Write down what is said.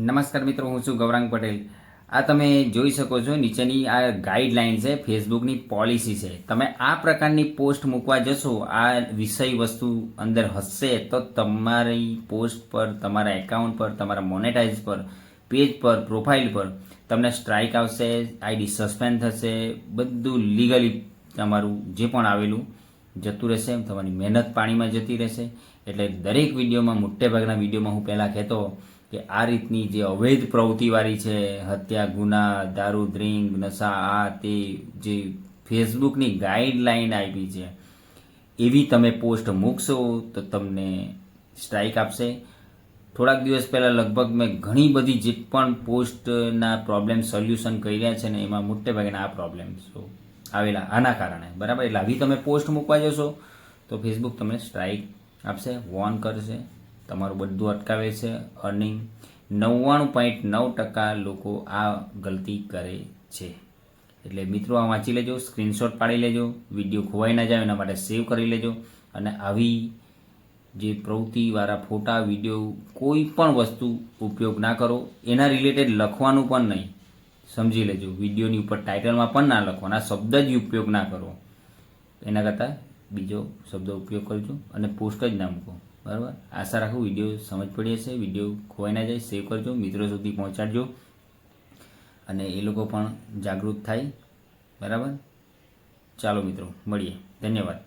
નમસ્કાર મિત્રો, હું છું ગૌરાંગ પટેલ। આ તમે જોઈ શકો છો, નીચેની આ ગાઈડલાઈન છે, ફેસબુકની પોલિસી છે। તમે આ પ્રકારની પોસ્ટ મૂકવા જશો, આ વિષય વસ્તુ અંદર હશે તો તમારી પોસ્ટ પર, તમારા એકાઉન્ટ પર, તમારા મોનેટાઇઝ પર, પેજ પર, પ્રોફાઇલ પર તમને સ્ટ્રાઇક આવશે, આઈડી સસ્પેન્ડ થશે, બધું લીગલી તમારું જે પણ આવેલું જતું રહેશે, તમારી મહેનત પાણીમાં જતી રહેશે। એટલે દરેક વિડીયોમાં, મોટેભાગના વિડીયોમાં હું પહેલાં કહેતો કે આ રીતની જે અવૈધ પ્રવૃત્તિવાળી છે, હત્યા, ગુના, દારૂ, ડ્રિંક, નશા, આ તે જે ફેસબુકની ગાઈડલાઈન આપી છે એવી તમે પોસ્ટ મૂકશો તો તમને સ્ટ્રાઇક આપશે। થોડાક દિવસ પહેલાં લગભગ મેં ઘણી બધી જે પણ પોસ્ટના પ્રોબ્લેમ સોલ્યુશન કર્યા છે ને, એમાં મોટે ભાગના આ પ્રોબ્લેમ્સો આવેલા આના કારણે, બરાબર। એટલે આવી તમે પોસ્ટ મૂકવા જશો તો ફેસબુક તમને સ્ટ્રાઇક આપશે, વોર્ન કરશે, તમારું બધું અટકાવે છે। અર્નિંગ 99.9% લોકો આ ગલતી કરે છે। એટલે મિત્રો, આ વાંચી લેજો, સ્ક્રીનશોટ પાડી લેજો, વિડીયો ખોવાઈ ના જાય એના માટે સેવ કરી લેજો। અને આવી જે પ્રવૃત્તિવાળા ફોટા, વિડીયો, કોઈ પણ વસ્તુ ઉપયોગ ના કરો। એના રિલેટેડ લખવાનું પણ નહીં, સમજી લેજો। વિડીયોની ઉપર ટાઇટલમાં પણ ના લખવાના, શબ્દ જ ઉપયોગ ના કરો। એના કરતાં બીજો શબ્દ ઉપયોગ કરજો અને પોસ્ટ જ ના મૂકો, બરાબર। આશા રાખું વિડીયો સમજ પડી હશે। વિડીયો ખોવાઈ ના જાય, સેવ કરજો, મિત્રો સુધી પહોંચાડજો અને એ લોકો પણ જાગૃત થાય, બરાબર। ચાલો મિત્રો, મળીએ, ધન્યવાદ।